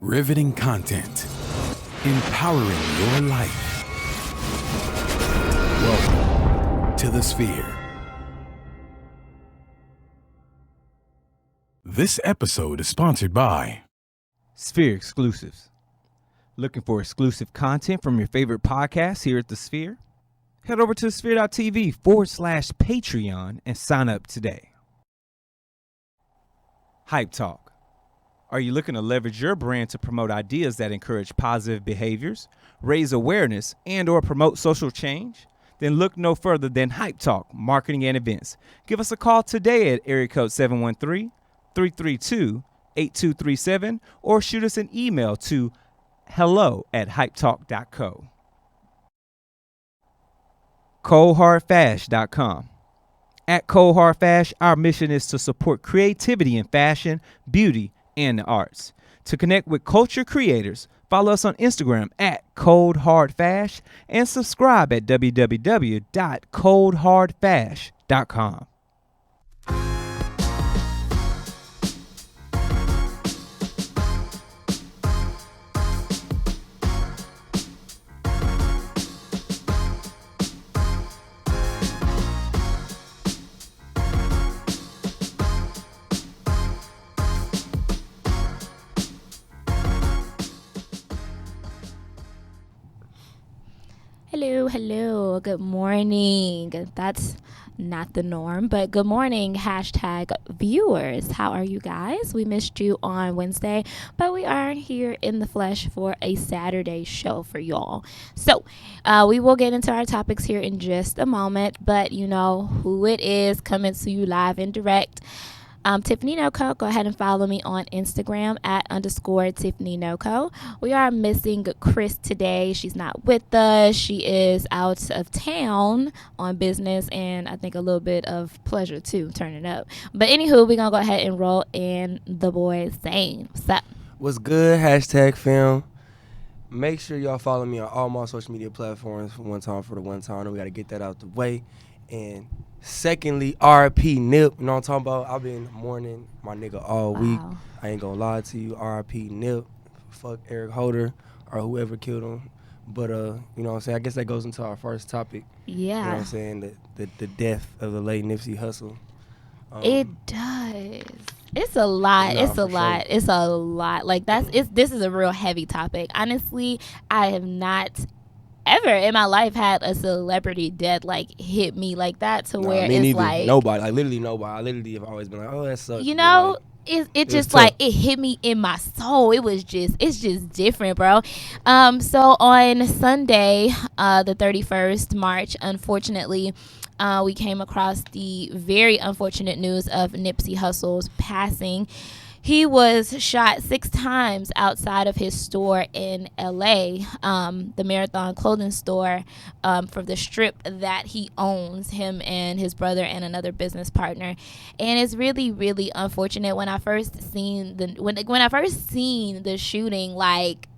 Riveting content. Empowering your life. Welcome to The Sphere. This episode is sponsored by Sphere Exclusives. Looking for exclusive content from your favorite podcasts here at The Sphere? Head over to sphere.tv/Patreon and sign up today. Hype Talk. Are you looking to leverage your brand to promote ideas that encourage positive behaviors, raise awareness, and or promote social change? Then look no further than Hype Talk Marketing and Events. Give us a call today at area code 713-332-8237 or shoot us an email to hello@hypetalk.co. ColdHardFash.com. At Cold Hard Fash, our mission is to support creativity in fashion, beauty, and the arts. To connect with culture creators, follow us on Instagram at Cold Hard Fash and subscribe at www.coldhardfash.com. Hello, good morning. That's not the norm, but good morning, hashtag viewers. How are you guys? We missed you on Wednesday, but we are here in the flesh for a Saturday show for y'all. So we will get into our topics here in just a moment, but you know who it is coming to you live and direct. Tiffany Noco. Go ahead and follow me on Instagram at _Tiffany Noco. We are missing Chris today. She's not with us. She is out of town on business and I think a little bit of pleasure too, turning up. But anywho, we're going to go ahead and roll in the boy Zane. What's up? What's good? Hashtag film. Make sure y'all follow me on all my social media platforms for one time. We got to get that out the way. And secondly, RP Nip. You know what I'm talking about? I've been mourning my nigga all week. I ain't gonna lie to you. RP Nip. Fuck Eric Holder or whoever killed him. But, you know what I'm saying? I guess that goes into our first topic. Yeah. You know what I'm saying? The death of the late Nipsey Hussle. It does. It's a lot. Nah, It's a lot. sure. It's a lot. Like this is a real heavy topic. Honestly, I have not ever in my life had a celebrity death like hit me like that to where me it's neither. like Nobody. Like literally nobody. I literally have always been like, oh, that sucks. you But, know, like, it just tough. like it hit me in my soul. It's just different, bro. So on Sunday, the 31st March, unfortunately, we came across the very unfortunate news of Nipsey Hussle's passing. He was shot 6 times outside of his store in LA, the Marathon clothing store, for the strip that he owns, him and his brother and another business partner. And it's really, really unfortunate. When I first seen the shooting, like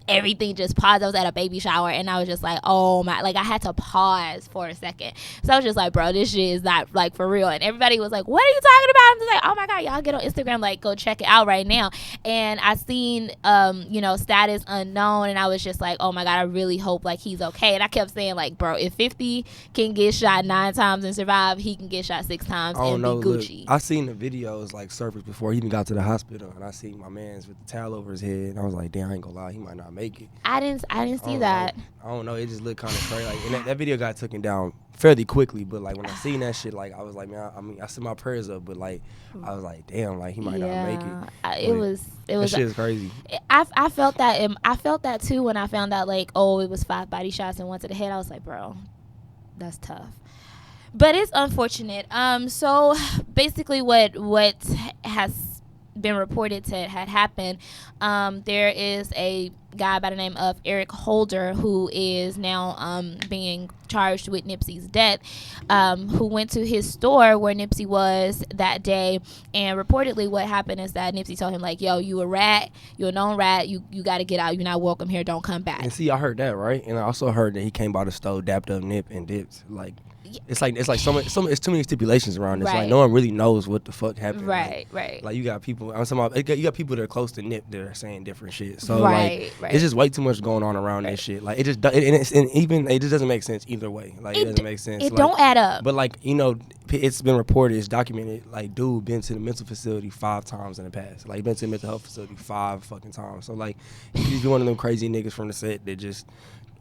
everything just paused. I was at a baby shower and I was just like, oh my, like I had to pause for a second. So I was just like, bro, this shit is not like for real. And everybody was like, what are you talking about? I'm just like, oh my God, y'all get on Instagram, like go check it out right now. And I seen, status unknown, and I was just like, oh my God, I really hope like he's okay. And I kept saying like, bro, if 50 can get shot 9 times and survive, he can get shot 6 times and be Gucci. Look, I seen the videos like surface before he even got to the hospital, and I seen my man's with the towel over his head, and I was like, damn, I ain't gonna lie, he might not make it. I didn't see that. I don't know. It just looked kind of crazy. Like, and that video got taken down fairly quickly. But like when I seen that shit, like I was like, man, I sent my prayers up, but like I was like, damn, like he might not make it. It was. That shit is crazy. I felt that. I felt that too when I found out like, oh, it was 5 body shots and 1 to the head. I was like, bro, that's tough. But it's unfortunate. So basically, what has been reported to had happened, there is a guy by the name of Eric Holder, who is now being charged with Nipsey's death, who went to his store where Nipsey was that day, and reportedly what happened is that Nipsey told him like, yo, you a rat, you're a known rat, you got to get out, you're not welcome here, don't come back. And see, I heard that, right? And I also heard that he came by the stove, dapped up Nip, and dipped. Like, it's like it's too many stipulations around this. Right. Like, no one really knows what the fuck happened. Right, like, right. Like, you got people. I'm talking about, you got people that are close to Nip that are saying different shit. So Right, like, right. it's just way too much going on around that shit. Like, it just it just doesn't make sense either way. Like, it doesn't make sense. It like, don't add up. But like, you know, it's been reported, it's documented. Like, dude been to the mental facility 5 times in the past. Like, been to the mental health facility 5 fucking times. So like, he's one of them crazy niggas from the set that just,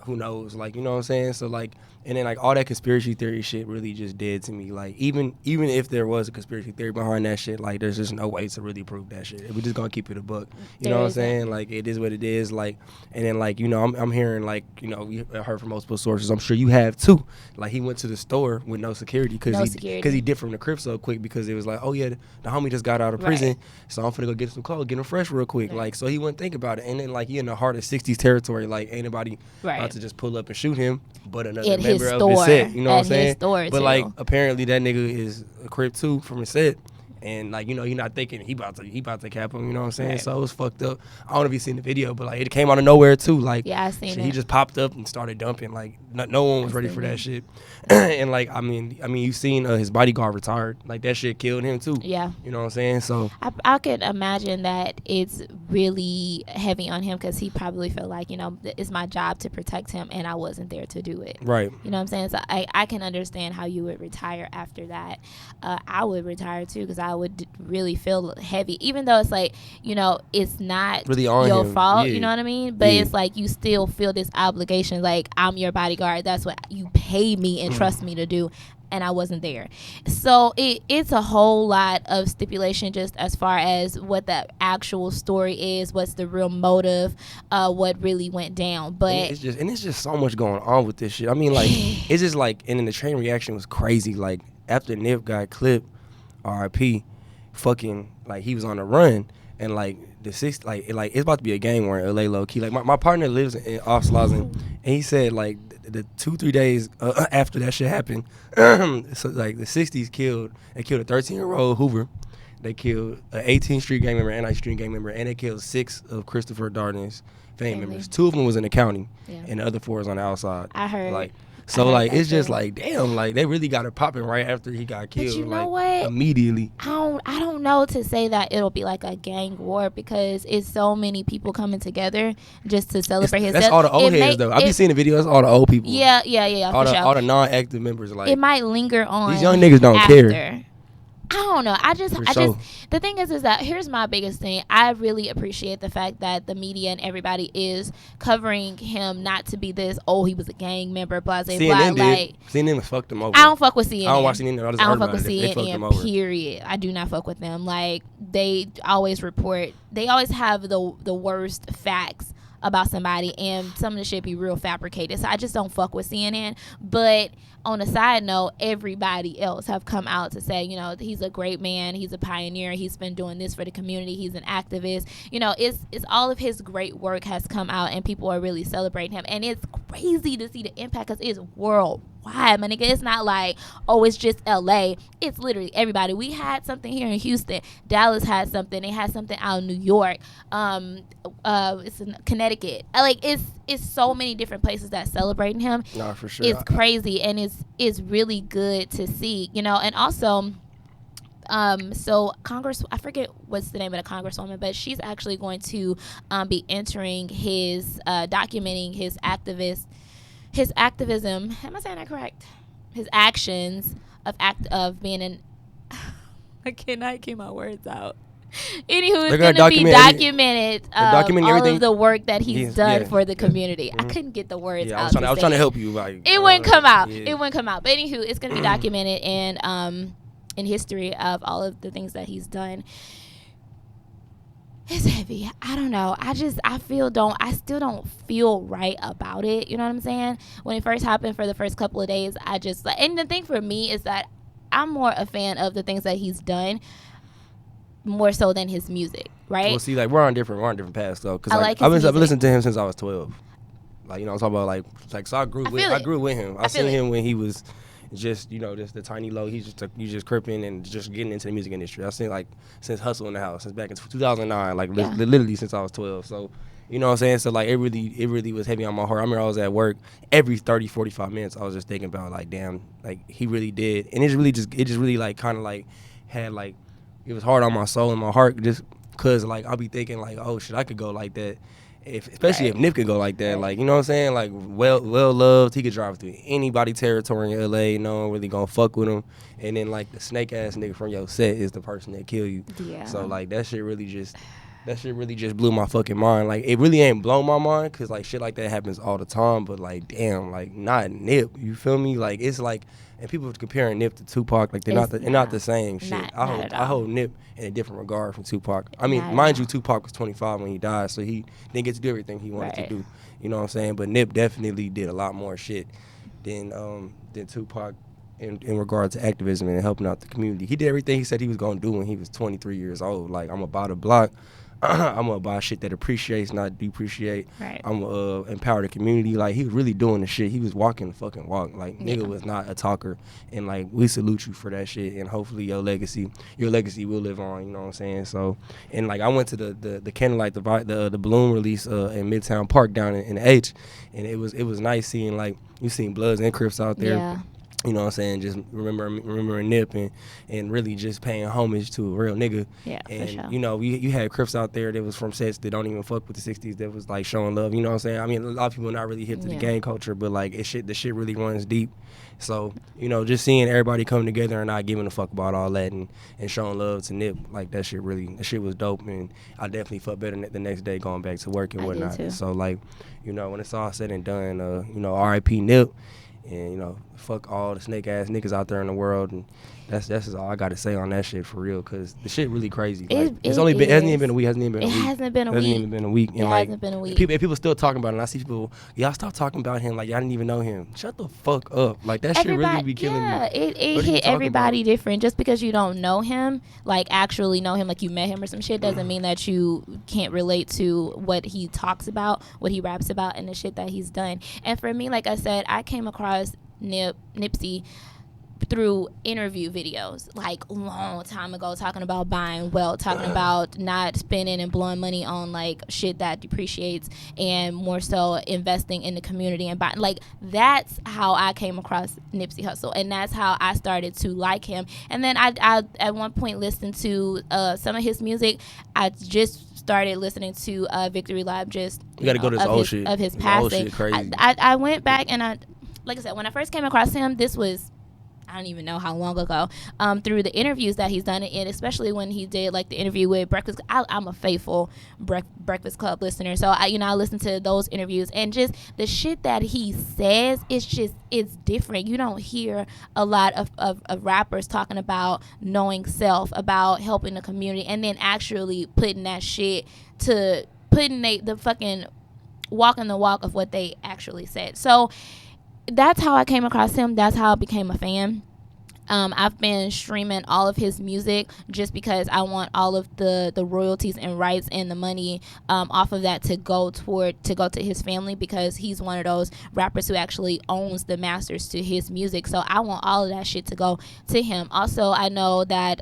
who knows, like, you know what I'm saying? So like, and then like all that conspiracy theory shit really just dead to me. Like, even if there was a conspiracy theory behind that shit, like, there's just no way to really prove that shit. We're just gonna keep it a buck. You know what I'm saying? Like, it is what it is. Like, and then like, you know, I'm hearing like, you know, we heard from multiple sources. I'm sure you have too. Like, he went to the store with no security because he dipped from the crib so quick because it was like, oh yeah, the homie just got out of prison, Right. so I'm finna go get some clothes, get him fresh real quick. Right. Like, so he wouldn't think about it. And then like, he in the heart of 60s territory. Like, ain't nobody Right. about to just pull up and shoot him, but another At his member of store. his set. You know what I'm At his saying? store, But too. like, apparently that nigga is a crib too from his set. And like, you know, you're not thinking he about to cap him, you know what I'm saying? Right. So it was fucked up. I don't know if you seen the video, but like, it came out of nowhere too. Like, Yeah, I seen shit, it. he just popped up and started dumping. Like, no one was ready for that shit. And like, I mean, you seen his bodyguard retired. Like, that shit killed him too. Yeah. You know what I'm saying? So I could imagine that it's really heavy on him because he probably felt like, you know, it's my job to protect him and I wasn't there to do it. right. You know what I'm saying? So I can understand how you would retire after that. I would retire too because I would really feel heavy, even though it's like, you know, it's not Really on your him. fault. Yeah. You know what I mean? But Yeah. it's like you still feel this obligation. Like, I'm your bodyguard. That's what you pay me and trust me to do. And I wasn't there. So it's a whole lot of stipulation just as far as what the actual story is, what's the real motive, what really went down. But And it's just so much going on with this shit. I mean, like, it's just like, and then the train reaction was crazy. Like, after Nip got clipped, R.I.P., fucking, like, he was on the run, and like the six, like it's about to be a gang war in L.A. low key. Like, my partner lives in Oslausen, and he said like the 2-3 days after that shit happened, so like the 60s they killed a 13-year-old Hoover. They killed an 18th Street gang member, and 9th Street gang member, and they killed 6 of Christopher Darden's family members. 2 of them was in the county, Yeah. and the other 4 is on the outside. I heard. Like, I so heard like, that it's just too. like, damn, like they really got it popping right after he got killed. you know like, what? Immediately. I don't know to say that it'll be like a gang war because it's so many people coming together just to celebrate his That's death. all the old It heads may- though. I be it- seeing the videos. All the old people. Yeah, All for the sure. all the non-active members like. It might linger on. These young niggas don't after. care. I don't know. For sure. The thing is that here's my biggest thing. I really appreciate the fact that the media and everybody is covering him not to be this, oh, he was a gang member, blah, blah, blah. CNN did. Like, CNN fucked them over. I don't fuck with CNN. I don't watch CNN. I just I heard don't fuck about with it. They fucked them CNN, over. period. I do not fuck with them. Like, they always report, they always have the worst facts about somebody, and some of the shit be real fabricated. So I just don't fuck with CNN. But on a side note, everybody else have come out to say, you know, he's a great man, he's a pioneer, he's been doing this for the community, he's an activist. You know, it's all of his great work has come out, and people are really celebrating him. And it's crazy to see the impact because it's worldwide, my nigga. It's not like, oh, it's just LA. It's literally everybody. We had something here in Houston. Dallas had something. They had something out in New York. It's in Connecticut. Like, it's so many different places that celebrating him. Nah, for sure. It's crazy, and it's really good to see, you know. And also, so I forget what's the name of the congresswoman, but she's actually going to be entering his documenting his activism. Am I saying that correct? His actions of being an. I cannot keep my words out. Anywho, it's going to be documented all everything. of the work that he's done yeah. for the community. Mm-hmm. I couldn't get the words Yeah, out. I was trying to help you. Like, It wouldn't come out. yeah. It wouldn't come out. But anywho, it's going to be documented in history of all of the things that he's done. It's heavy. I don't know. I still don't feel right about it. You know what I'm saying? When it first happened, for the first couple of days, and the thing for me is that I'm more a fan of the things that he's done. more so than his music, right? Well, see, like we're on different paths though. Cause I like, like I've his been music. listening to him since I was 12. Like, you know, I'm talking about like so I grew feel it. with him. I I feel seen it. him when he was just, you know, just the tiny low. He's just cripping and just getting into the music industry. I seen like since Hustle in the House, since back in 2009, like Yeah. literally since I was 12. So, you know what I'm saying? So like it really was heavy on my heart. I remember I was at work every 30, 45 minutes. I was just thinking about like, damn, like he really did. And it just really like kind of like had like, it was hard on my soul and my heart just cause like I'll be thinking like, oh shit, I could go like that. Especially if Nip could go like that, like, you know what I'm saying, like well loved, he could drive through anybody territory in LA, no one really gonna fuck with him, and then like the snake ass nigga from your set is the person that kill you. Yeah. So like that shit really just blew my fucking mind. Like it really ain't blown my mind, cause like shit like that happens all the time, but like damn, like not Nip, you feel me? Like it's like, and people comparing Nip to Tupac, like they're not the same shit. Not at I all. hold Nip in a different regard from Tupac. I mean, Not at mind you, all. Tupac was 25 when he died, so he didn't get to do everything he wanted Right. to do. You know what I'm saying? But Nip definitely did a lot more shit than Tupac in regard to activism and helping out the community. He did everything he said he was gonna do when he was 23 years old. Like, I'm about a block. I'm gonna buy shit that appreciates, not depreciate. Right. I'm gonna empower the community. Like, he was really doing the shit. He was walking the fucking walk. Like, Yeah. nigga was not a talker. And like, we salute you for that shit. And hopefully your legacy will live on. You know what I'm saying? So, and like, I went to the Candlelight, the balloon release in Midtown Park down in the H, and it was nice seeing, like, you seen Bloods and Crips out there. Yeah. You know what I'm saying? Just remembering Nip and really just paying homage to a real nigga. Yeah, for and sure. you know, you had Crips out there that was from sets that don't even fuck with the 60s, that was like showing love. You know what I'm saying? I mean, a lot of people are not really hip to the Yeah. gang culture, but like the shit really runs deep. So, you know, just seeing everybody come together and not giving a fuck about all that and showing love to Nip, like that shit was dope. And I definitely felt better the next day going back to work and I did whatnot. too. So like, you know, when it's all said and done, you know, R.I.P. Nip. And, you know, fuck all the snake ass niggas out there in the world, and that's just all I gotta say on that shit for real, cause the shit really crazy. Like, It hasn't even is. been a week. It hasn't been a Hasn't week. even been a week. And It like, hasn't been a week. People still talking about it, and I see people, y'all stop talking about him like y'all didn't even know him. Shut the fuck up. Like, that shit really be killing yeah, me. it What are you hit talking everybody about? different. Just because you don't know him, like actually know him, like you met him or some shit, doesn't mean that you can't relate to what he talks about, what he raps about, and the shit that he's done. And for me, like I said, I came across Nipsey through interview videos, like long time ago, talking about buying wealth, talking about not spending and blowing money on like shit that depreciates, and more so investing in the community and buying. Like, that's how I came across Nipsey Hussle, and that's how I started to like him. And then I at one point listened to some of his music. I just started listening to Victory Lap, just You gotta go to his of old his, shit. of his His old passing. shit crazy. I went back and like I said, when I first came across him, this was, I don't even know how long ago, through the interviews that he's done, and especially when he did like the interview with Breakfast. I'm a faithful Breakfast Club listener, so I listen to those interviews, and just the shit that he says, it's different. You don't hear a lot of rappers talking about knowing self, about helping the community, and then actually putting that shit to putting the fucking walking the walk of what they actually said. So that's how I came across him. That's how I became a fan. I've been streaming all of his music just because I want all of the royalties and rights and the money off of that to go to his family, because he's one of those rappers who actually owns the masters to his music. So I want all of that shit to go to him. Also, I know that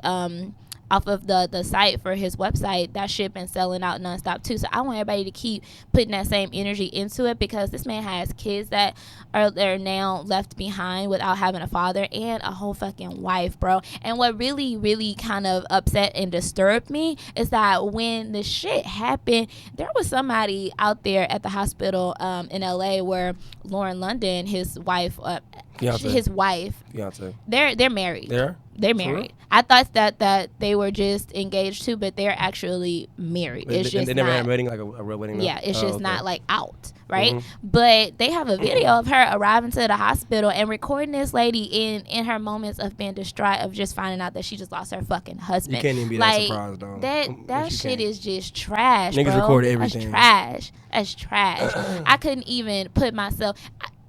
off of the site for his website, that shit been selling out nonstop too. So I want everybody to keep putting that same energy into it, because this man has kids that are now left behind without having a father and a whole fucking wife, bro. And what really, really kind of upset and disturbed me is that when the shit happened, there was somebody out there at the hospital in LA where Lauren London, his wife, Beyonce. they're married. For They're real? married. I thought that they were just engaged too, but they're actually married. It's just they never had a not. wedding, like a real wedding. no? Yeah, it's Oh, just okay. not like out, right? Mhm. But they have a video of her arriving to the hospital and recording this lady in her moments of being distraught, of just finding out that she just lost her fucking husband. You can't even be that surprised, though. That Yes, you shit can. is just trash, Niggas bro. record everything. That's trash. I couldn't even put myself.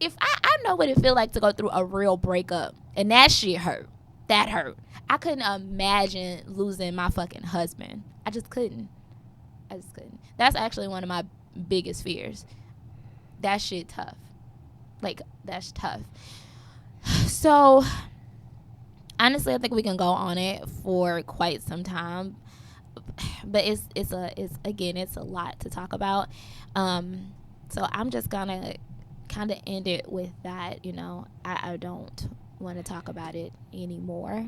If I know what it feel like to go through a real breakup, and that shit hurt. That hurt. I couldn't imagine losing my fucking husband. I just couldn't. That's actually one of my biggest fears. That shit tough. Like, that's tough. So, honestly, I think we can go on it for quite some time. But it's a lot to talk about. So I'm just gonna kind of end it with that. You know, I don't want to talk about it anymore.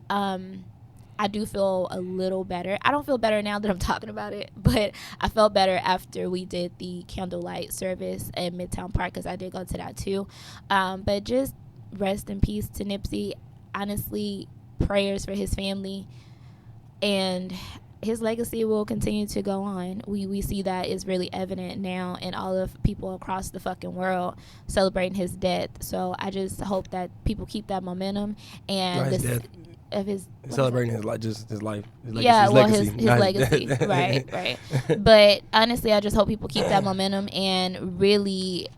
I do feel a little better. I don't feel better now that I'm talking about it, but I felt better after we did the candlelight service at Midtown Park, because I did go to that too. But just rest in peace to Nipsey. Honestly, prayers for his family, and his legacy will continue to go on. We see that is really evident now in all of people across the fucking world celebrating his death. So I just hope that people keep that momentum and of his celebrating his life, just his life. His legacy, his legacy. right. But honestly, I just hope people keep that momentum and really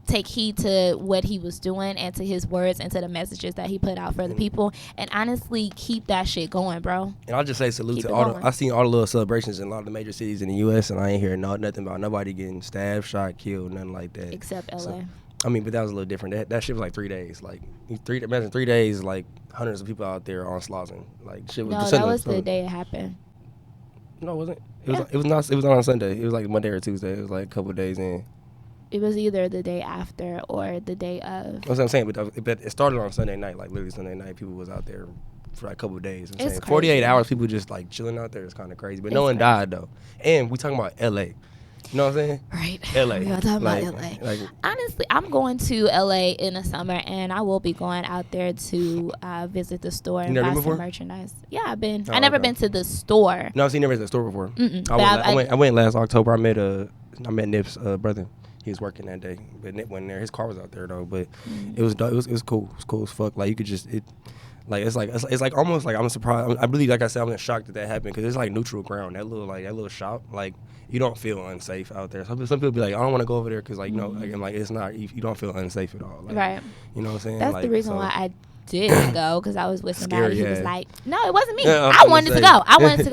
take heed to what he was doing and to his words and to the messages that he put out for the people, and honestly keep that shit going, bro. And I'll just say salute to all I seen all the little celebrations in a lot of the major cities in the U.S. and I ain't hearing nothing about nobody getting stabbed, shot, killed, nothing like that. Except L.A. So, I mean, but that was a little different. That shit was like 3 days. Like, imagine 3 days, like hundreds of people out there on Slauson. Like, shit was. No, that was the day it happened. No, it wasn't. It was not on Sunday. It was like Monday or Tuesday. It was like a couple of days in. It was either the day after or the day of. That's what I'm saying, but it started on Sunday night, like literally Sunday night. People was out there for like a couple of days. I'm saying 48 hours, people just like chilling out there. It's kind of crazy, but no one died though. And we talking about L.A. You know what I'm saying? Right. L.A. We're talking about L.A. Like, honestly, I'm going to L.A. in the summer, and I will be going out there to visit the store and buy some merchandise. Yeah, I've been. I never been to the store. No, I've seen never been to the store before. I went last October. I met Nip's brother. He was working that day, but Nip wasn't there. His car was out there though, but it was cool. It was cool as fuck. Like you could just it's like almost like I'm surprised. I really, like I said, I'm shocked that happened because it's like neutral ground. That little shop, like you don't feel unsafe out there. Some people be like, I don't want to go over there because like you know, like it's not. You don't feel unsafe at all. Like, right. You know what I'm saying? That's like, the reason why I didn't go, because I was with somebody who was yeah. like, no, it wasn't me. I wanted to go. I wanted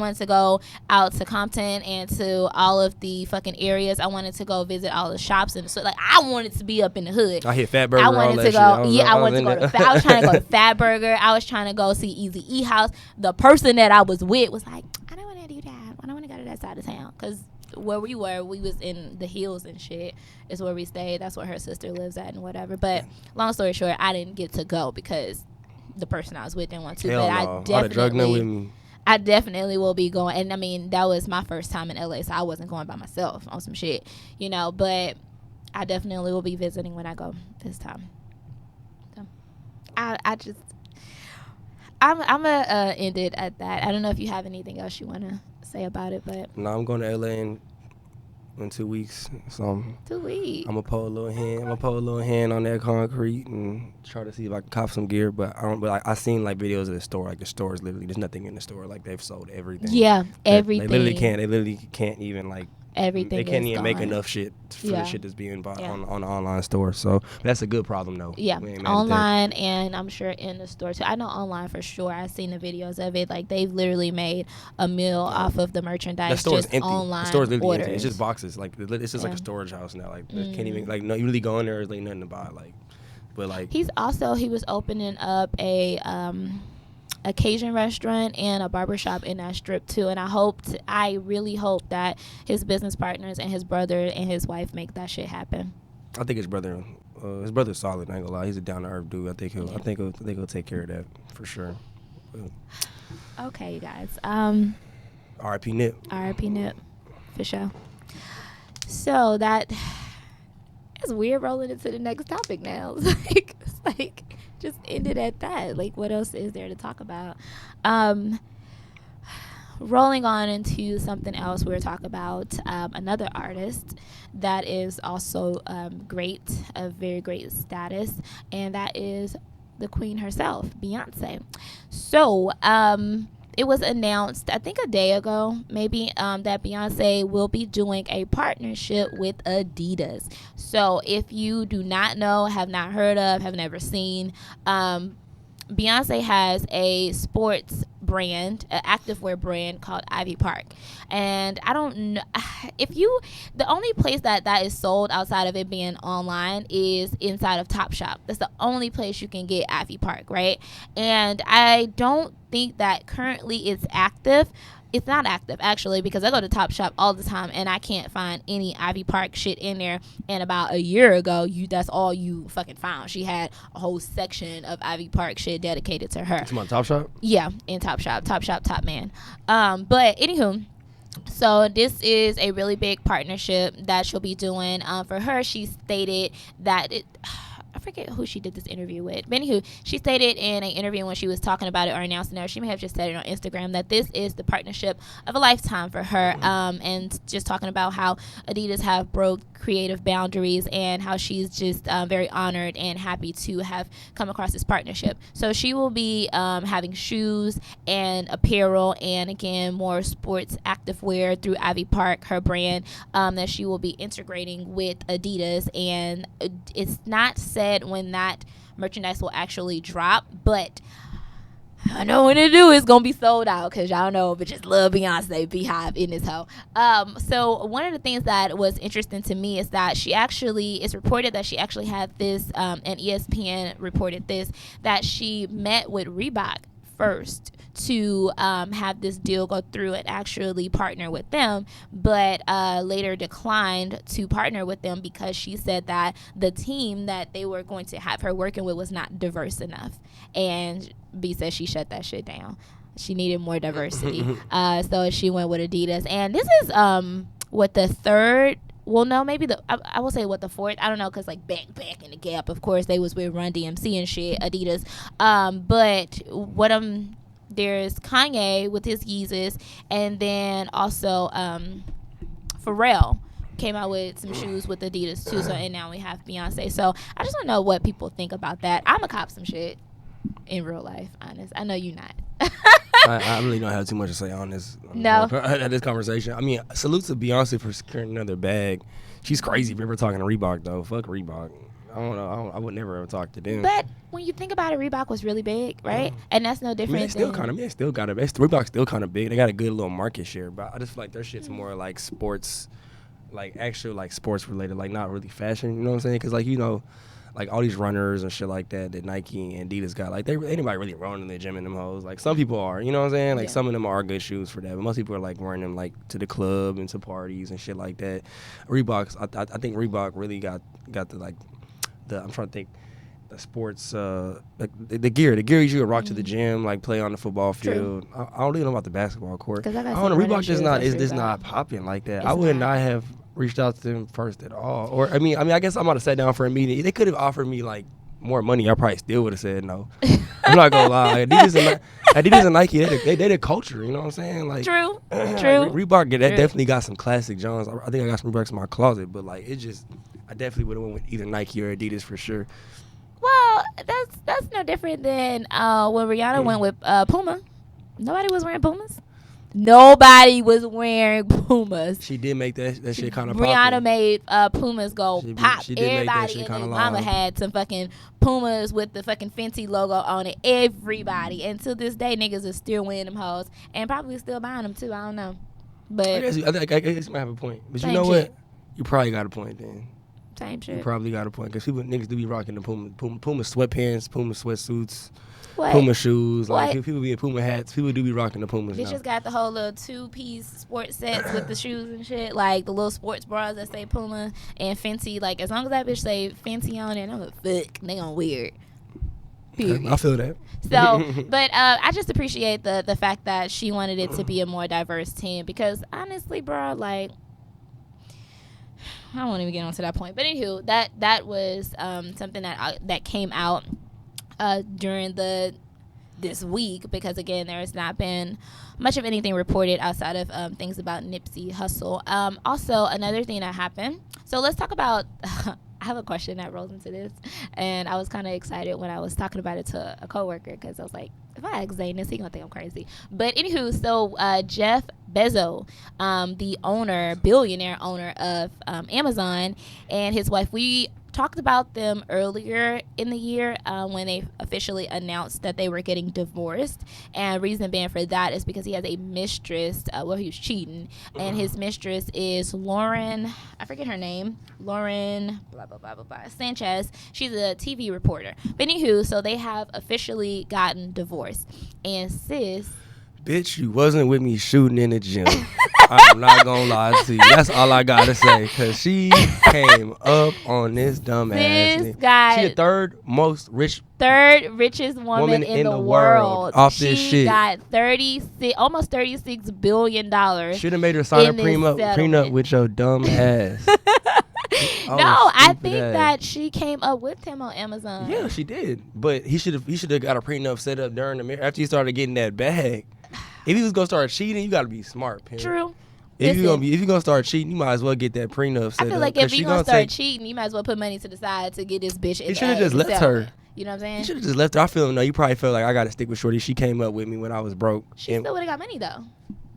to go out to Compton and to all of the fucking areas. I wanted to go visit all the shops and so like I wanted to be up in the hood. I hit Fatburger. I wanted to go. I wanted to go to. I was trying to go to Fatburger. I was trying to go see Easy E House. The person that I was with was like, I don't want to do that. I don't want to go to that side of town, because where we was in the hills and shit is where we stayed. That's where her sister lives at and whatever. But long story short, I didn't get to go because the person I was with didn't want to. Hell but no. I definitely will be going. And I mean, that was my first time in LA, so I wasn't going by myself on some shit, you know. But I definitely will be visiting when I go this time. So I'm gonna end it at that. I don't know if you have anything else you want to say about it, but no, I'm going to LA in 2 weeks. So 2 weeks. I'm gonna pull a little hand on that concrete and try to see if I can cop some gear. But I don't. But I seen like videos of the store. Like the store is literally there's nothing in the store. Like they've sold everything. Yeah, everything. They literally can't even like. Everything. They can't even gone. make enough shit for the shit that's being bought on the online store. So that's a good problem though. Yeah, online and I'm sure in the store too. I know online for sure. I've seen the videos of it. Like they've literally made a meal off of the merchandise. The store is just empty. Online the store is literally orders. empty. It's just boxes. Like it's just like a storage house now. Like can't even like no. You really go in there, there's like nothing to buy. Like, but like he was opening up a Cajun restaurant and a barbershop in that strip too, and I really hope that his business partners and his brother and his wife make that shit happen. I think his brother's solid. I ain't gonna lie, he's a down to earth dude. I think he'll take care of that for sure. Okay, you guys. R.I.P. Nip. R.I.P. Nip, for sure. So it's weird rolling into the next topic now. It's like just end it at that. Like, what else is there to talk about? Rolling on into something else, we're talking about another artist that is also great, a very great status, and that is the queen herself, Beyonce. So, it was announced, I think a day ago, maybe, that Beyonce will be doing a partnership with Adidas. So if you do not know, have not heard of, have never seen, Beyonce has a sports brand, an activewear brand called Ivy Park, and I don't know the only place that is sold outside of it being online is inside of Topshop. That's the only place you can get Ivy Park, right? And I don't think that currently it's active. It's not active actually, because I go to Topshop all the time and I can't find any Ivy Park shit in there. And about a year ago, that's all you fucking found. She had a whole section of Ivy Park shit dedicated to her. It's my Topshop? Yeah, in Topshop, Top Man. But anywho, so this is a really big partnership that she'll be doing. For her, she stated that I forget who she did this interview with. But anywho, she stated in an interview when she was talking about it or announcing it, or she may have just said it on Instagram, that this is the partnership of a lifetime for her. And just talking about how Adidas have broke creative boundaries and how she's just very honored and happy to have come across this partnership. So she will be having shoes and apparel and again more sports activewear through Ivy Park, her brand, that she will be integrating with Adidas. And it's not said when that merchandise will actually drop, but I know when it do, it's gonna be sold out, because y'all know, but just love Beyonce Beehive in this hoe. So one of the things that was interesting to me is that it's reported that she actually had this, and ESPN reported this, that she met with Reebok first to have this deal go through and actually partner with them, but later declined to partner with them because she said that the team that they were going to have her working with was not diverse enough. And B said she shut that shit down. She needed more diversity. So she went with Adidas. And this is what the third, well, no, maybe I will say what the fourth, I don't know, because like back in the Gap, of course, they was with Run DMC and shit, Adidas. But there's Kanye with his Yeezus, and then also Pharrell came out with some shoes with Adidas too. So, and now we have Beyonce. So I just want to know what people think about that. I'm a cop some shit in real life, honest. I know you not. I really don't have too much to say on this. No. At this conversation. I mean, salute to Beyonce for securing another bag. She's crazy if you're ever talking to Reebok, though. Fuck Reebok. I don't know. I would never ever talk to them. But when you think about it, Reebok was really big, right? And that's no different. Reebok's still kind of big. They got a good little market share, but I just feel like their shit's more like sports, like actual like sports related, like not really fashion. You know what I'm saying? Because like like all these runners and shit like that Nike and Adidas got, like anybody really running in the gym in them hoes. Like some people are, you know what I'm saying? Like some of them are good shoes for that, but most people are like wearing them like to the club and to parties and shit like that. Reeboks, I think Reebok really got the like the, I'm trying to think, the sports the gear you would rock to the gym, like play on the football field. I don't really know about the basketball court. I don't know, Reebok is not popping like that. I would not have reached out to them first at all. Or I mean I guess I might have sat down for a meeting. They could have offered me like more money. I probably still would have said no. I'm not gonna lie. Adidas and Nike, they the culture. You know what I'm saying? Like True. Reebok, definitely got some classic Johns. I think I got some Reeboks in my closet, but like I definitely would have went with either Nike or Adidas for sure. Well, that's no different than when Rihanna went with Puma. Nobody was wearing Pumas. Nobody was wearing Pumas. She did make that shit kind of Rihanna made Pumas go pop. She did Everybody make that shit and their live. mama had some fucking Pumas with the fucking Fenty logo on it. Everybody. And to this day, niggas are still wearing them hoes. And probably still buying them too. I don't know. But I guess you might have a point. But you know shit. what? You probably got a point then. Same shit. You probably got a point. Because niggas do be rocking the Puma sweatpants, Puma sweatsuits. What? Puma shoes, like What? people be in Puma hats. People do be rocking the Pumas now. Bitches got the whole little two-piece sports sets with the shoes and shit, like the little sports bras that say Puma and Fenty. Like as long as that bitch say Fenty on it, I'm like, fuck, they gonna wear it. Period. I feel that. So, but I just appreciate the fact that she wanted it to be a more diverse team, because honestly, bro, like I won't even get onto that point. But anywho, that was something that came out during this week, because again there has not been much of anything reported outside of things about Nipsey Hussle. Also, another thing that happened, so let's talk about I have a question that rolls into this, and I was kind of excited when I was talking about it to a coworker, because I was like, if I ask Zane this, he gonna think I'm crazy. But anywho, so Jeff Bezos, the billionaire owner of Amazon, and his wife, we talked about them earlier in the year when they officially announced that they were getting divorced. And reason being for that is because he has a mistress. Well, he was cheating. And his mistress is Lauren, I forget her name, Lauren blah, blah, blah, blah, blah, Sanchez. She's a TV reporter. But anywho, so they have officially gotten divorced. And sis... Bitch, you wasn't with me shooting in the gym. I'm not gonna lie to you. That's all I gotta say. Because she came up on this dumb ass. This guy... She the third richest woman in the world. Off this she shit. got almost $36 billion. Should have made her sign a in this prenup settlement. with your dumb ass. No, I think that she came up with him on Amazon. Yeah, she did. But he should have got a prenup set up during the marriage after he started getting that bag. If he was gonna start cheating, you gotta be smart, Pam. True. If you're gonna start cheating, you might as well get that prenup set up. I feel like if you're gonna start cheating, you might as well put money to the side to get this bitch. He should have just left her. You know what I'm saying? He should have just left her. I feel no. You probably felt like I gotta stick with Shorty. She came up with me when I was broke. She still would have got money though,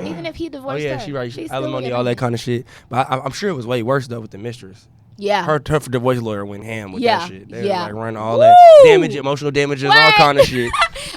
even if he divorced her. Oh yeah, she right. She still Alimony, would've all got that kind of shit. But I'm sure it was way worse though with the mistress. Yeah. Her divorce lawyer went ham with that shit. They Yeah. was like running all that damage, emotional damages, all kind of shit.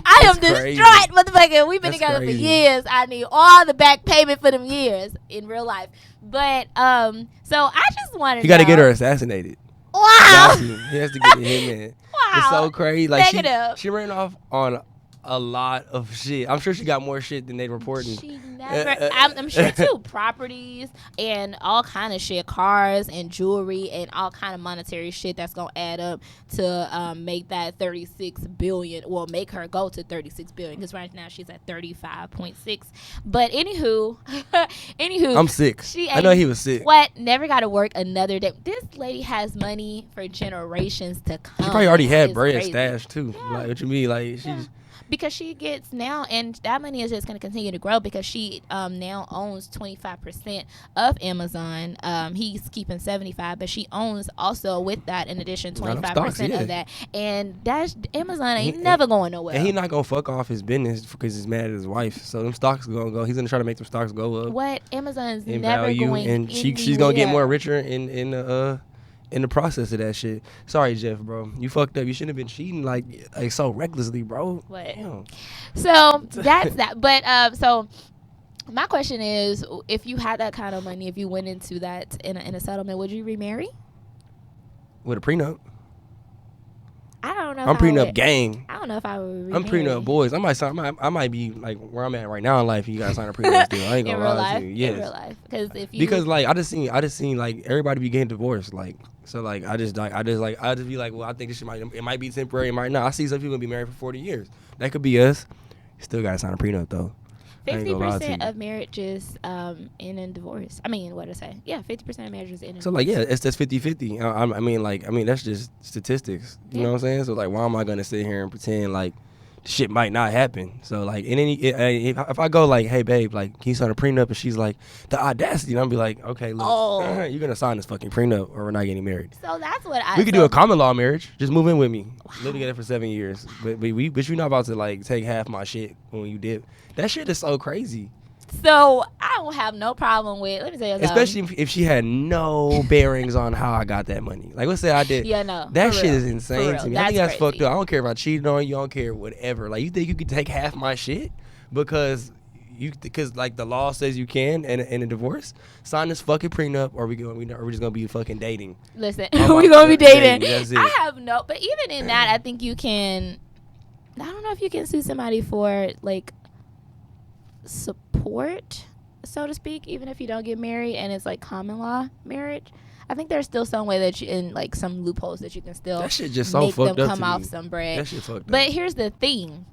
I am That's crazy. distraught, motherfucker. We've been That's together crazy. for years. I need all the back payment for them years in real life. But so I just wanted to He got to get her assassinated. Wow. He has to get the hitman. Wow. It's so crazy. Like Negative. she ran off on a lot of shit. I'm sure she got more shit than they reporting. She never. I'm sure too. Properties and all kind of shit, cars and jewelry and all kind of monetary shit that's gonna add up to make that 36 billion. Well, make her go to 36 billion because right now she's at 35.6. But anywho, I'm sick. I know he was sick. What? Never got to work another day. This lady has money for generations to come. She probably already had It's bread crazy. stashed too. Yeah. Like what you mean? Like she's. Yeah. Because she gets now, and that money is just going to continue to grow because she now owns 25% of Amazon. He's keeping 75%, but she owns also with that in addition 25% of that. And that's Amazon ain't never going nowhere. And he not gonna fuck off his business because he's mad at his wife. So them stocks gonna go. He's gonna try to make them stocks go up. What Amazon's in never value, going and anywhere. she's gonna get more richer in the process of that shit. Sorry, Jeff, bro. You fucked up. You shouldn't have been cheating like so recklessly, bro. What? Damn. So that's that. But so my question is, if you had that kind of money, if you went into that in a settlement, would you remarry? With a prenup. I don't know. I'm prenup gang. I don't know if I would remarry. I'm prenup boys. I might be like where I'm at right now in life. You gotta sign a prenup deal. I ain't in gonna real lie life. to you. Yes. In real life, Because like I just seen like everybody be getting divorced. Like so like I just be like, well, I think this shit might be temporary, it might not. I see some people be married for 40 years. That could be us. Still gotta sign a prenup though. 50% of marriages end in divorce. I mean, what did I say? Yeah, 50% of marriages end in So divorce. like yeah, that's 50-50. I mean that's just statistics. You know what I'm saying? So like why am I gonna sit here and pretend like shit might not happen? So like if I go like, hey babe, like can you sign a prenup? And she's like, the audacity, and I'm be like, okay, look, you're gonna sign this fucking prenup or we're not getting married. So that's what We could do a common law marriage. Just move in with me. Live together for 7 years. But you're not about to like take half my shit when you dip. That shit is so crazy. So I don't have no problem with. Let me tell you something. Especially if she had no bearings on how I got that money. Like let's say I did. Yeah, no. That for shit real. is insane For to me. real. I think that's That's fucked crazy. up. I don't care if I cheated on you. I don't care whatever. Like you think you could take half my shit because like the law says you can in a divorce. Sign this fucking prenup or we just gonna be fucking dating. Listen, Oh, we're gonna be dating. That's it. I have no, but even in that, I think you can. I don't know if you can sue somebody for like support, so to speak, even if you don't get married and it's like common law marriage. I think there's still some way that you in like some loopholes that you can still That shit just so make fucked them up come to off me. some bread. That shit fucked But up. here's the thing.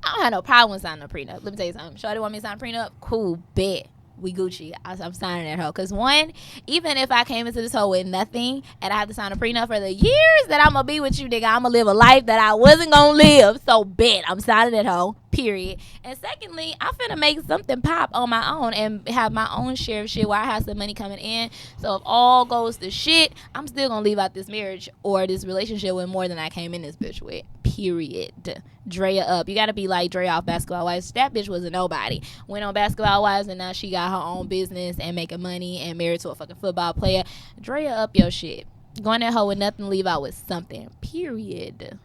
I don't have no problem with signing a prenup. Let me tell you something. Shorty want me to sign a prenup? Cool, bet. We Gucci. I'm signing that hoe. Because one, even if I came into this hoe with nothing and I have to sign a prenup for the years that I'm going to be with you, nigga, I'm going to live a life that I wasn't going to live. So bet. I'm signing that hoe. Period. And secondly, I'm finna make something pop on my own and have my own share of shit where I have some money coming in. So if all goes to shit, I'm still gonna leave out this marriage or this relationship with more than I came in this bitch with. Period. Drea up. You gotta be like Drea off Basketball Wives. That bitch was a nobody. Went on Basketball Wives and now she got her own business and making money and married to a fucking football player. Drea up your shit. Go in that hole with nothing, leave out with something. Period.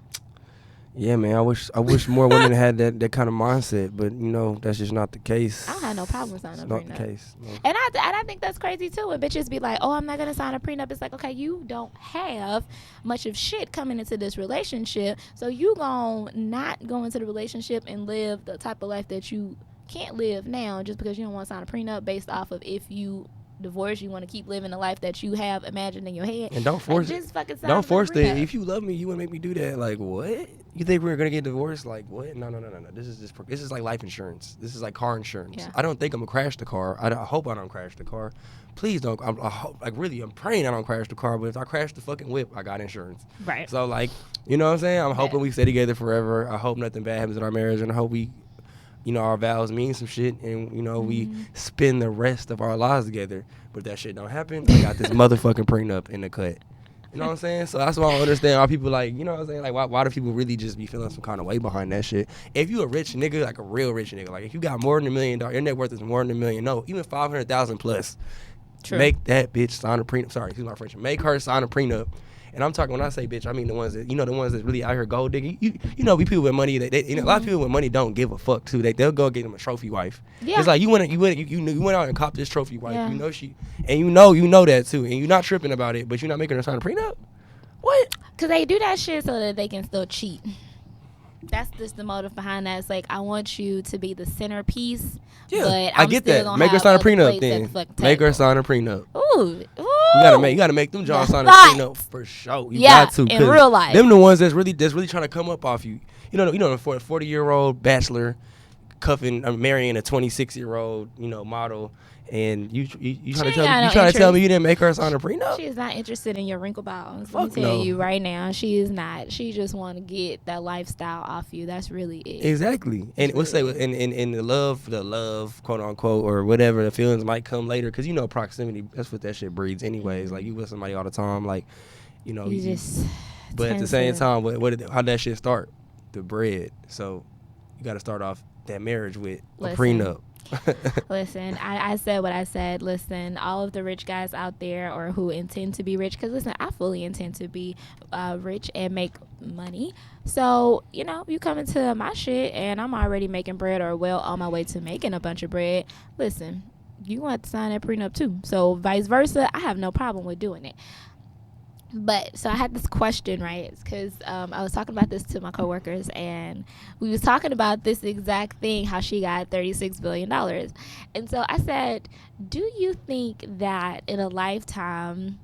Yeah, man. I wish more women had that kind of mindset, but you know that's just not the case. I don't have no problem signing a It's not the prenup. case. No. And I think that's crazy too. When bitches be like, "Oh, I'm not gonna sign a prenup." It's like, okay, you don't have much of shit coming into this relationship, so you gon' not go into the relationship and live the type of life that you can't live now just because you don't want to sign a prenup based off of if you divorce, you want to keep living the life that you have imagined in your head. And don't force Like, it. just fucking sign Don't the force prenup. that. If you love me, you wouldn't make me do that. Like what? You think we're gonna get divorced? Like what? No. This is like life insurance. This is like car insurance. Yeah. I don't think I'm gonna crash the car. I hope I don't crash the car. Please don't. I hope, like really, I'm praying I don't crash the car. But if I crash the fucking whip, I got insurance. Right. So like, you know what I'm saying? I'm hoping we stay together forever. I hope nothing bad happens in our marriage, and I hope we, you know, our vows mean some shit, and you know we spend the rest of our lives together. But if that shit don't happen, I got this motherfucking prenup in the cut. You know what I'm saying? So that's why I don't understand why people like, you know what I'm saying? Like why do people really just be feeling some kind of way behind that shit? If you a rich nigga, like a real rich nigga, like if you got more than $1 million, your net worth is more than $1 million. No, even 500,000 plus. True. Make that bitch sign a prenup. Sorry, excuse my French. Make her sign a prenup. And I'm talking, when I say bitch, I mean the ones that, you know, the ones that really out here gold digging. You know, we people with money, you know, a lot of people with money don't give a fuck too. They'll go get them a trophy wife. Yeah. It's like you went out and copped this trophy wife. Yeah. You know and you know that too. And you're not tripping about it, but you're not making her sign a prenup? What? Because they do that shit so that they can still cheat. That's just the motive behind that. It's like, I want you to be the centerpiece. Yeah, but I I'm get still that. gonna Make her have sign a other prenup plates at then. the fucking Make her table. sign a prenup. Ooh. You gotta make them John sign a Thoughts. prenup for sure. You Yeah, got to. in 'cause real life. Them the ones that's really trying to come up off you. You know, for a 40-year-old bachelor cuffing, marrying a 26-year-old, you know, model, and you trying ain't to got no tell me interest. you didn't make her sign a prenup? She is not interested in your wrinkle balls. Fuck Let me tell no. you right now, she is not. She just want to get that lifestyle off you. That's really it. Exactly. And we'll say in the love, quote unquote, or whatever, the feelings might come later, because you know proximity, that's what that shit breeds anyways. Like you with somebody all the time, like, you know, You just. but at the tend same to- time, how'd that shit start? The bread. So you got to start off that marriage with a Listen. prenup. Listen, I said what I said. Listen, all of the rich guys out there or who intend to be rich, because listen, I fully intend to be rich and make money. So, you know, you come into my shit and I'm already making bread or well on my way to making a bunch of bread. Listen, you want to sign that prenup too. So vice versa, I have no problem with doing it. But so I had this question, right? Because I was talking about this to my coworkers, and we was talking about this exact thing, how she got $36 billion. And so I said, do you think that in a lifetime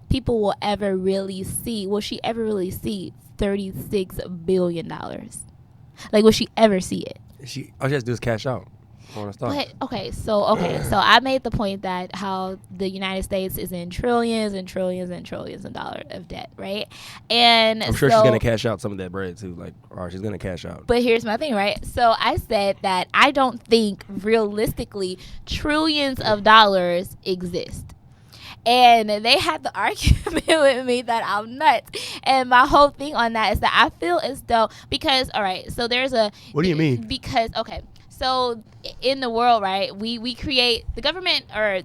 people will ever really see, will she ever really see $36 billion? Like, will she ever see it? All she has to do is cash out. On a start. But so I made the point that how the United States is in trillions and trillions and trillions of dollars of debt, right? And I'm sure so, she's gonna cash out some of that bread too. Like, or she's gonna cash out. But here's my thing, right? So I said that I don't think realistically trillions of dollars exist. And they had the argument with me that I'm nuts. And my whole thing on that is that I feel as though, because, all right, so there's a... What do you mean? Because, okay, so in the world, right, we create, the government or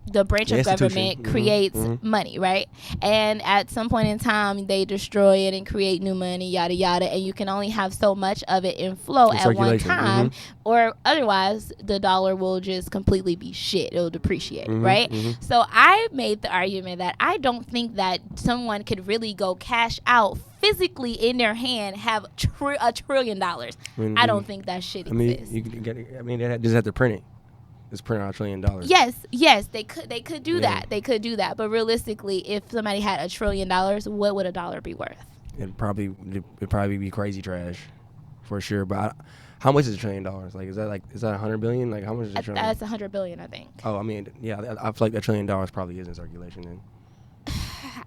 the branch The of government institution. creates Mm-hmm. money, right? And at some point in time, they destroy it and create new money, yada, yada. And you can only have so much of it in flow In at one circulation, time, or otherwise the dollar will just completely be shit. It'll depreciate, right? So I made the argument that I don't think that someone could really go cash out physically in their hand, have $1 trillion. I don't think that shit I mean, exists. you can get. I mean, they just have to print it. Just print out $1 trillion. Yes, they could do Yeah. that. They could do that. But realistically, if somebody had $1 trillion, what would $1 be worth? It'd probably be crazy trash, for sure. But how much is $1 trillion? Like, is that 100 billion? Like, how much is a trillion? That's 100 billion, I think. Oh, I mean, yeah, I feel like $1 trillion probably is in circulation then.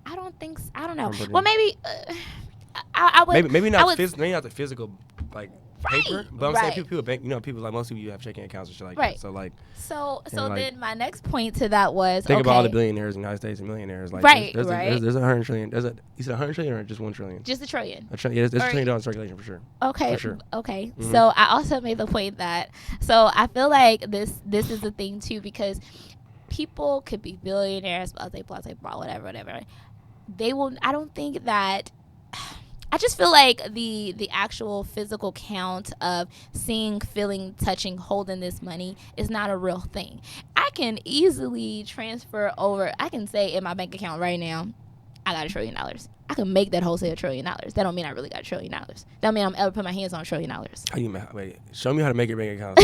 I don't think. I don't know. Somebody- Well, maybe. I would. Maybe I not would- maybe not the physical like Right, paper, but I'm right. saying people bank. You know, people like most people you have checking accounts and shit like Right. that. So like, So like, then my next point to that was think about all the okay, billionaires in the United States and millionaires. Like, Right, there's right. there's 100 trillion. You said 100 trillion or just $1 trillion? just $1 trillion. Yeah, there's $1 Or- trillion in circulation for sure. Okay. For sure. Okay. Mhm. So I also made the point that I feel like this is the thing too, because people could be billionaires, blah, whatever. they will. I don't think that. I just feel like the actual physical count of seeing, feeling, touching, holding this money is not a real thing. I can easily transfer over. I can say in my bank account right now, I got $1 trillion. I can make that wholesale $1 trillion. That don't mean I really got $1 trillion. That don't mean I'm ever put my hands on $1 trillion. How you wait? Show me how to make your bank account.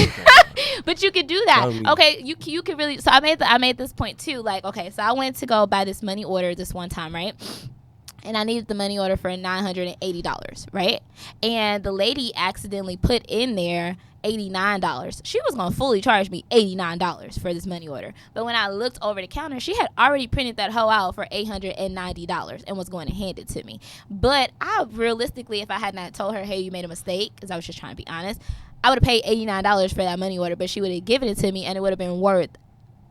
But you could do that. Okay, you could really. So I made this point too. Like, okay, so I went to go buy this money order this one time, right? And I needed the money order for $980, right? And the lady accidentally put in there $89. She was going to fully charge me $89 for this money order. But when I looked over the counter, she had already printed that hoe out for $890 and was going to hand it to me. But I realistically, if I had not told her, hey, you made a mistake, because I was just trying to be honest, I would have paid $89 for that money order, but she would have given it to me and it would have been worth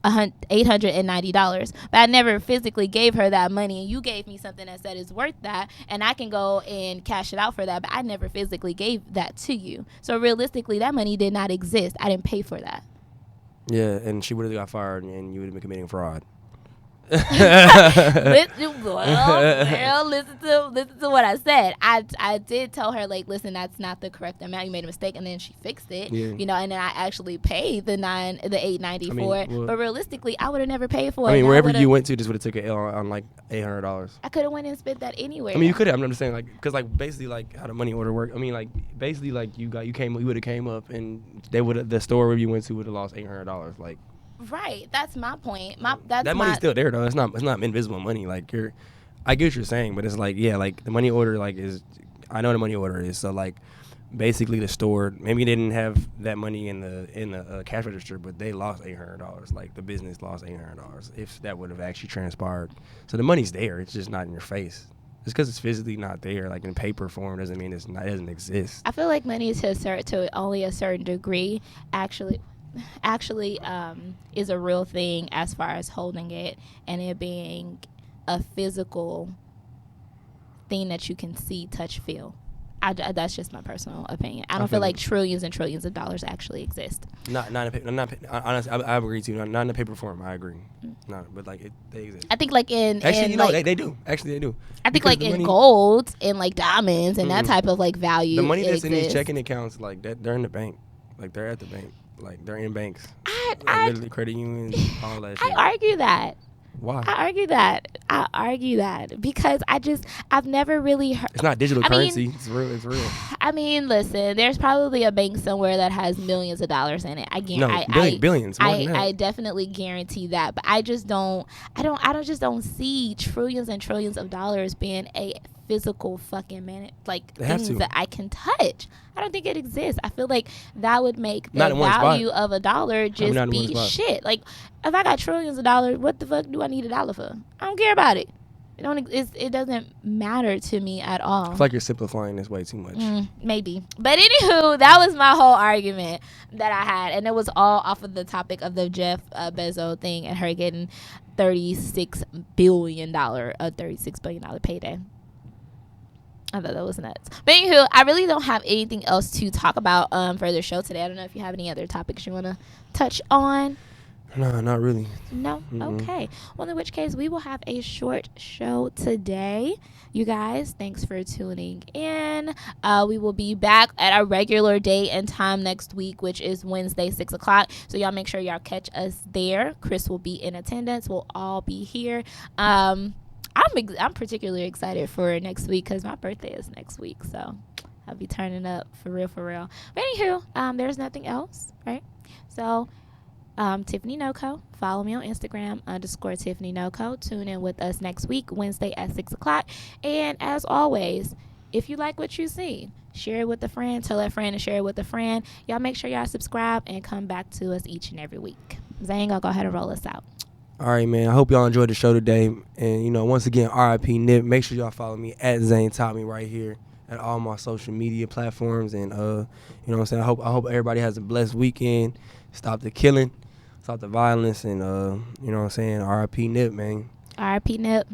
$890. But I never physically gave her that money, and you gave me something that said it's worth that, and I can go and cash it out for that, but I never physically gave that to you. So realistically, that money did not exist. I didn't pay for that. Yeah, and she would have got fired, and you would have been committing fraud. Listen to what I said. I did tell her, like, listen, that's not the correct amount. You made a mistake, and then she fixed it. Yeah. You know, and then I actually paid the $890 for it. But realistically, I would have never paid for it. I mean, wherever you went to, just would have took it on like $800. I could have went and spent that anywhere. I mean, you could have. I'm just saying, like, because like basically like how the money order worked. I mean, like basically like you would have came up, and the store where you went to would have lost $800. Like. Right, that's my point. That money's still there though. It's not invisible money. Like I get what you're saying, but it's like, yeah, like the money order like is, I know the money order is, so like basically the store maybe didn't have that money in the cash register, but they lost $800. Like the business lost $800 if that would have actually transpired. So the money's there. It's just not in your face. Just because it's physically not there, like in paper form, doesn't mean it doesn't exist. I feel like money to only a certain degree actually is a real thing as far as holding it and it being a physical thing that you can see, touch, feel. That's just my personal opinion. I don't feel like trillions and trillions of dollars actually exist. Honestly, I agree too. Not in the paper form. I agree. But like they exist. I think like they do. Actually, they do. I think like in gold and like diamonds and that type of like value. The money that's in these checking accounts, like that, they're in the bank. Like they're at the bank. Like they're in banks. Literally credit unions, all that shit. I argue that. Why? I argue that because I've never really heard. It's not digital currency. It's real. I mean, listen, there's probably a bank somewhere that has millions of dollars in it. Billions. I definitely guarantee that, but I just don't see trillions and trillions of dollars being a physical fucking things that I can touch. I don't think it exists. I feel like that would make the value of a dollar just be shit. Like if I got trillions of dollars, what the fuck do I need a dollar for? I don't care about it. It doesn't matter to me at all. I feel like you're simplifying this way too much. Maybe. But anywho, that was my whole argument that I had. And it was all off of the topic of the Jeff Bezos thing and her getting $36 billion payday. I thought that was nuts. But anywho, I really don't have anything else to talk about for the show today. I don't know if you have any other topics you want to touch on. No, not really. No? Mm-mm. Okay. Well, in which case, we will have a short show today. You guys, thanks for tuning in. We will be back at our regular day and time next week, which is Wednesday, 6 o'clock. So y'all make sure y'all catch us there. Chris will be in attendance. We'll all be here. I'm particularly excited for next week because my birthday is next week. So I'll be turning up for real. But anywho, there's nothing else, right? So Tiffany Noco. Follow me on Instagram _Tiffany Noco. Tune in with us next week, Wednesday at 6 o'clock. And as always, if you like what you see, share it with a friend. Tell that friend to share it with a friend. Y'all make sure y'all subscribe and come back to us each and every week. Zane, I'll go ahead and roll us out. All right, man. I hope y'all enjoyed the show today. And, once again, RIP Nip. Make sure y'all follow me at Zane Tommy right here at all my social media platforms. And, you know what I'm saying? I hope everybody has a blessed weekend. Stop the killing. Stop the violence. And, you know what I'm saying? RIP Nip, man. RIP Nip.